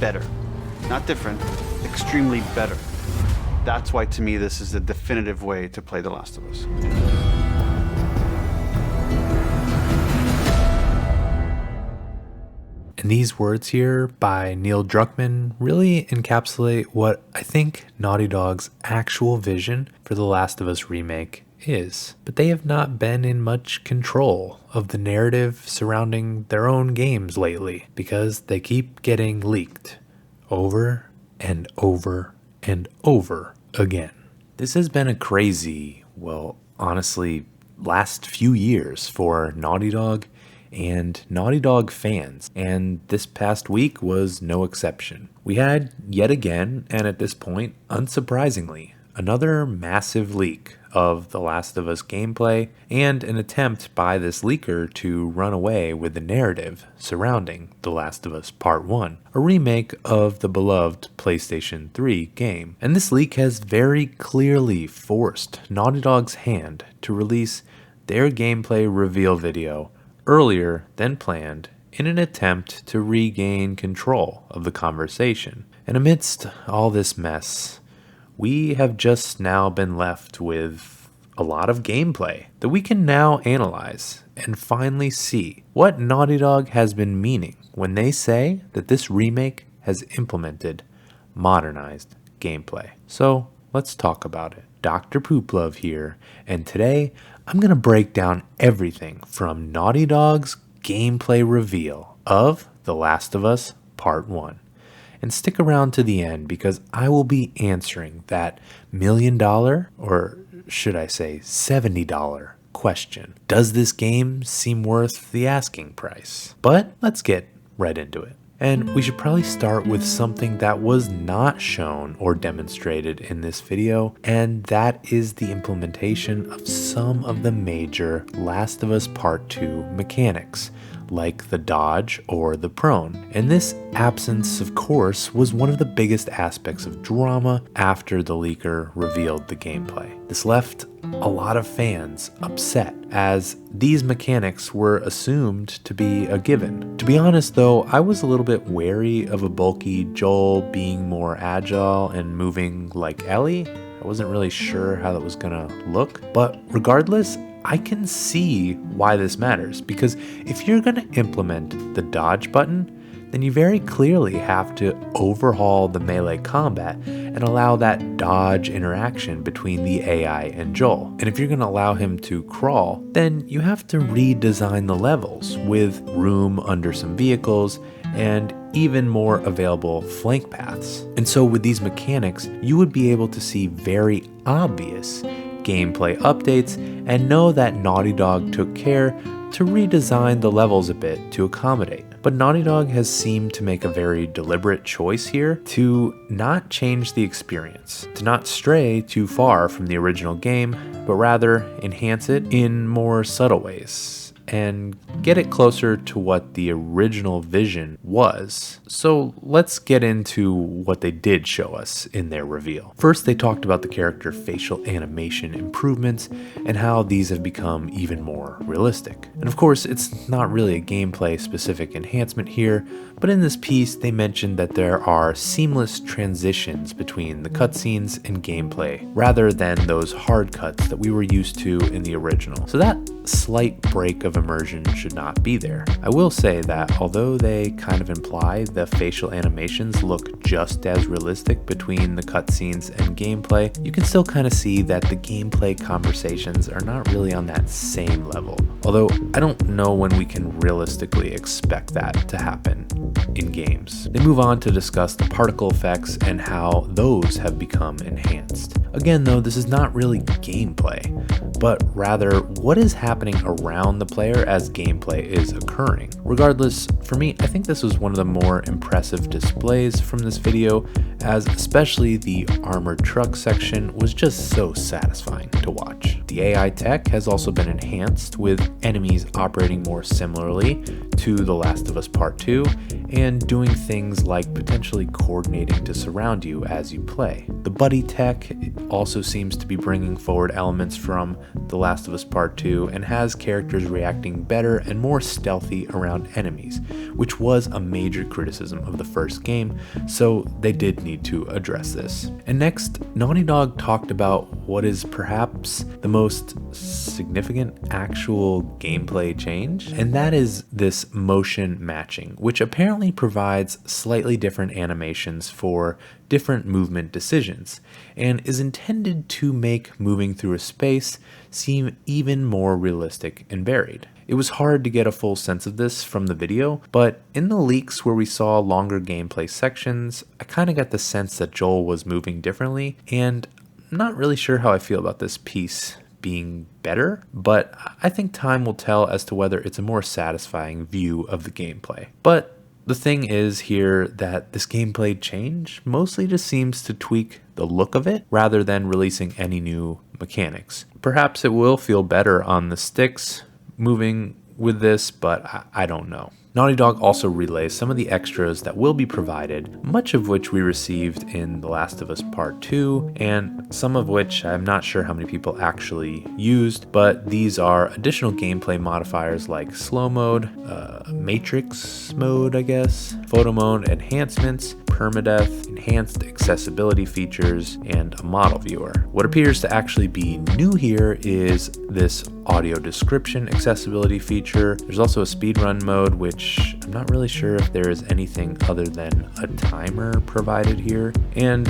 better. Not different, extremely better. That's why, to me, this is the definitive way to play The Last of Us. And these words here by Neil Druckmann really encapsulate what I think Naughty Dog's actual vision for The Last of Us Remake is. But they have not been in much control of the narrative surrounding their own games lately, because they keep getting leaked over and over and over again. This has been a crazy, well, honestly, last few years for Naughty Dog and Naughty Dog fans, and this past week was no exception. We had, yet again, and at this point, unsurprisingly, another massive leak of The Last of Us gameplay, and an attempt by this leaker to run away with the narrative surrounding The Last of Us Part 1, a remake of the beloved PlayStation 3 game. And this leak has very clearly forced Naughty Dog's hand to release their gameplay reveal video earlier than planned in an attempt to regain control of the conversation. And amidst all this mess, we have just now been left with a lot of gameplay that we can now analyze and finally see what Naughty Dog has been meaning when they say that this remake has implemented modernized gameplay. So let's talk about it. Dr. Pooplove here, and today I'm going to break down everything from Naughty Dog's gameplay reveal of The Last of Us Part 1. And stick around to the end, because I will be answering that $1 million, or should I say $70 question. Does this game seem worth the asking price? But let's get right into it. And we should probably start with something that was not shown or demonstrated in this video, and that is the implementation of some of the major Last of Us Part 2 mechanics, like the dodge or the prone. And this absence, of course, was one of the biggest aspects of drama after the leaker revealed the gameplay. This left a lot of fans upset, as these mechanics were assumed to be a given. To be honest though, I was a little bit wary of a bulky Joel being more agile and moving like Ellie. I wasn't really sure how that was gonna look, but regardless, I can see why this matters, because if you're gonna implement the dodge button, then you very clearly have to overhaul the melee combat and allow that dodge interaction between the AI and Joel. And if you're going to allow him to crawl, then you have to redesign the levels with room under some vehicles and even more available flank paths. And so with these mechanics, you would be able to see very obvious gameplay updates and know that Naughty Dog took care to redesign the levels a bit to accommodate. But Naughty Dog has seemed to make a very deliberate choice here to not change the experience, to not stray too far from the original game, but rather enhance it in more subtle ways and get it closer to what the original vision was. So let's get into what they did show us in their reveal. First, they talked about the character facial animation improvements and how these have become even more realistic. And of course, it's not really a gameplay specific enhancement here, but in this piece, they mentioned that there are seamless transitions between the cutscenes and gameplay, rather than those hard cuts that we were used to in the original. So that slight break of immersion should not be there. I will say that although they kind of imply the facial animations look just as realistic between the cutscenes and gameplay, you can still kind of see that the gameplay conversations are not really on that same level. Although I don't know when we can realistically expect that to happen in games. They move on to discuss the particle effects and how those have become enhanced. Again though, this is not really gameplay, but rather what is happening around the player as gameplay is occurring. Regardless, for me, I think this was one of the more impressive displays from this video, as especially the armored truck section was just so satisfying to watch. The AI tech has also been enhanced, with enemies operating more similarly to The Last of Us Part 2 and doing things like potentially coordinating to surround you as you play. The buddy tech also seems to be bringing forward elements from The Last of Us Part 2 and has characters reacting better and more stealthy around around enemies, which was a major criticism of the first game, so they did need to address this. And next, Naughty Dog talked about what is perhaps the most significant actual gameplay change, and that is this motion matching, which apparently provides slightly different animations for different movement decisions, and is intended to make moving through a space seem even more realistic and varied. It was hard to get a full sense of this from the video, but in the leaks where we saw longer gameplay sections, I kind of got the sense that Joel was moving differently, and I'm not really sure how I feel about this piece being better, but I think time will tell as to whether it's a more satisfying view of the gameplay. But the thing is here that this gameplay change mostly just seems to tweak the look of it rather than releasing any new mechanics. Perhaps it will feel better on the sticks moving with this, but I don't know. Naughty Dog also relays some of the extras that will be provided, much of which we received in The Last of Us Part 2, and some of which I'm not sure how many people actually used, but these are additional gameplay modifiers like slow mode, matrix mode, I guess, photo mode enhancements, permadeath, enhanced accessibility features, and a model viewer. What appears to actually be new here is this audio description accessibility feature. There's also a speedrun mode, which I'm not really sure if there is anything other than a timer provided here. And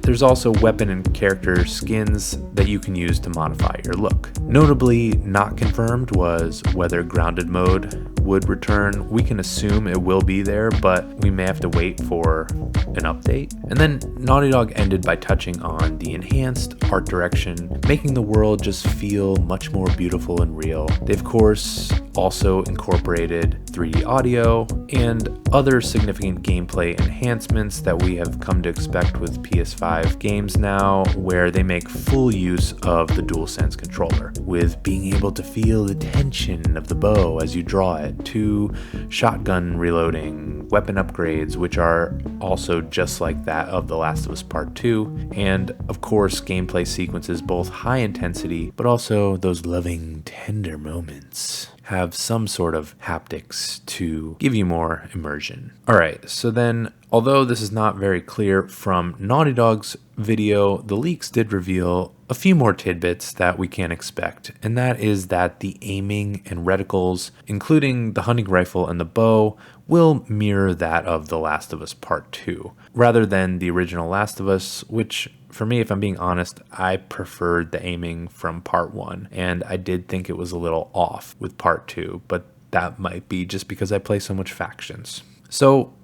there's also weapon and character skins that you can use to modify your look. Notably not confirmed was whether grounded mode would return. We can assume it will be there, but we may have to wait for an update. And then Naughty Dog ended by touching on the enhanced art direction, making the world just feel much more beautiful and real. They of course also incorporated 3D audio and other significant gameplay enhancements that we have come to expect with PS5 games now, where they make full use of the DualSense controller, with being able to feel the tension of the bow as you draw it, to shotgun reloading, weapon upgrades, which are also just like that of The Last of Us Part 2, and of course gameplay sequences both high intensity but also those loving, tender moments have some sort of haptics to give you more immersion. Alright, so then, although this is not very clear from Naughty Dog's video, the leaks did reveal a few more tidbits that we can expect, and that is that the aiming and reticles, including the hunting rifle and the bow, will mirror that of The Last of Us Part 2, rather than the original Last of Us, which, for me, if I'm being honest, I preferred the aiming from Part 1, and I did think it was a little off with Part 2, but that might be just because I play so much factions. So,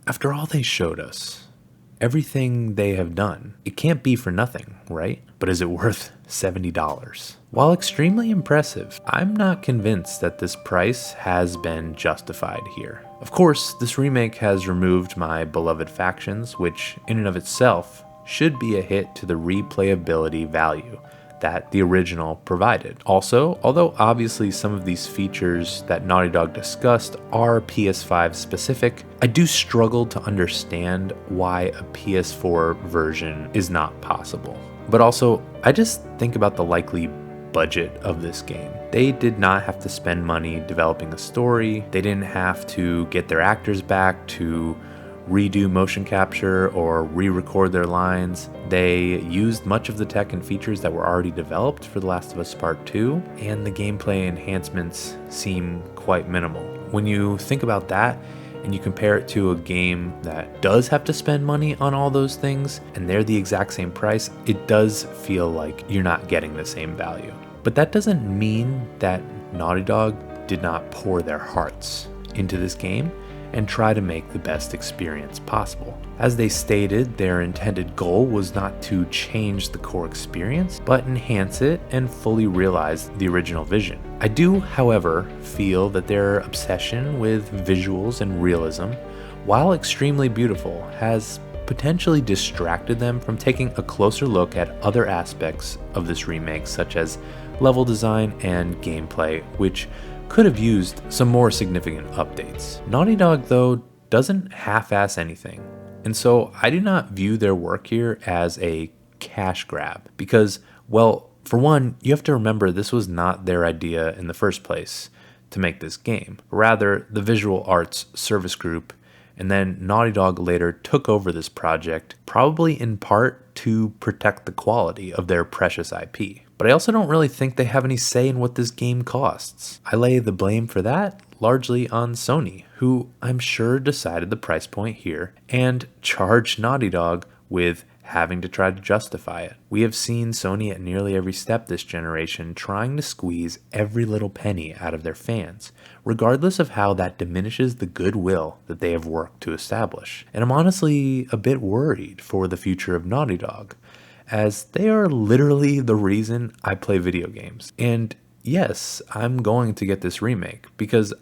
after all they showed us, everything they have done, it can't be for nothing, right? But is it worth $70? While extremely impressive, I'm not convinced that this price has been justified here. Of course, this remake has removed my beloved factions, which in and of itself should be a hit to the replayability value that the original provided. Also, although obviously some of these features that Naughty Dog discussed are PS5 specific, I do struggle to understand why a PS4 version is not possible. But also, I just think about the likely budget of this game. They did not have to spend money developing a story. They didn't have to get their actors back to redo motion capture or re-record their lines. They used much of the tech and features that were already developed for The Last of Us Part 2, and the gameplay enhancements seem quite minimal. When you think about that, and you compare it to a game that does have to spend money on all those things, and they're the exact same price, it does feel like you're not getting the same value. But that doesn't mean that Naughty Dog did not pour their hearts into this game and try to make the best experience possible. As they stated, their intended goal was not to change the core experience, but enhance it and fully realize the original vision. I do, however, feel that their obsession with visuals and realism, while extremely beautiful, has potentially distracted them from taking a closer look at other aspects of this remake, such as level design and gameplay, which could have used some more significant updates. Naughty Dog, though, doesn't half-ass anything, and so I do not view their work here as a cash grab, because, well, for one, you have to remember this was not their idea in the first place. to make this game, rather the Visual Arts Service Group, and then Naughty Dog later took over this project, probably in part to protect the quality of their precious IP. But I also don't really think they have any say in what this game costs. I lay the blame for that largely on Sony, who I'm sure decided the price point here and charged Naughty Dog with having to try to justify it. We have seen Sony at nearly every step this generation trying to squeeze every little penny out of their fans, regardless of how that diminishes the goodwill that they have worked to establish. And I'm honestly a bit worried for the future of Naughty Dog, as they are literally the reason I play video games. And yes, I'm going to get this remake because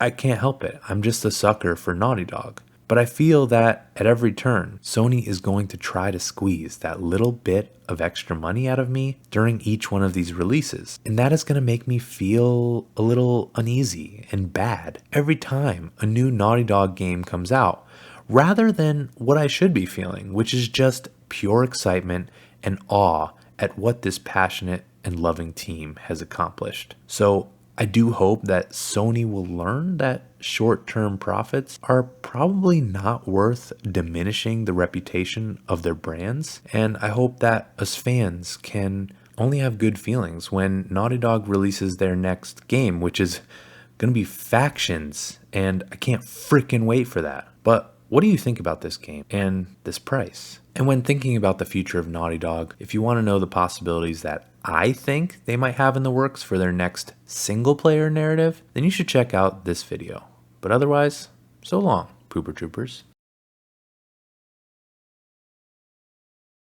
I can't help it. I'm just a sucker for Naughty Dog. But I feel that at every turn, Sony is going to try to squeeze that little bit of extra money out of me during each one of these releases. And that is going to make me feel a little uneasy and bad every time a new Naughty Dog game comes out, rather than what I should be feeling, which is just pure excitement and awe at what this passionate and loving team has accomplished. So I do hope that Sony will learn that short-term profits are probably not worth diminishing the reputation of their brands, and I hope that us fans can only have good feelings when Naughty Dog releases their next game, which is going to be Factions, and I can't freaking wait for that. But what do you think about this game and this price? And when thinking about the future of Naughty Dog, if you want to know the possibilities that I think they might have in the works for their next single-player narrative, then you should check out this video. But otherwise, so long, Pooper Troopers.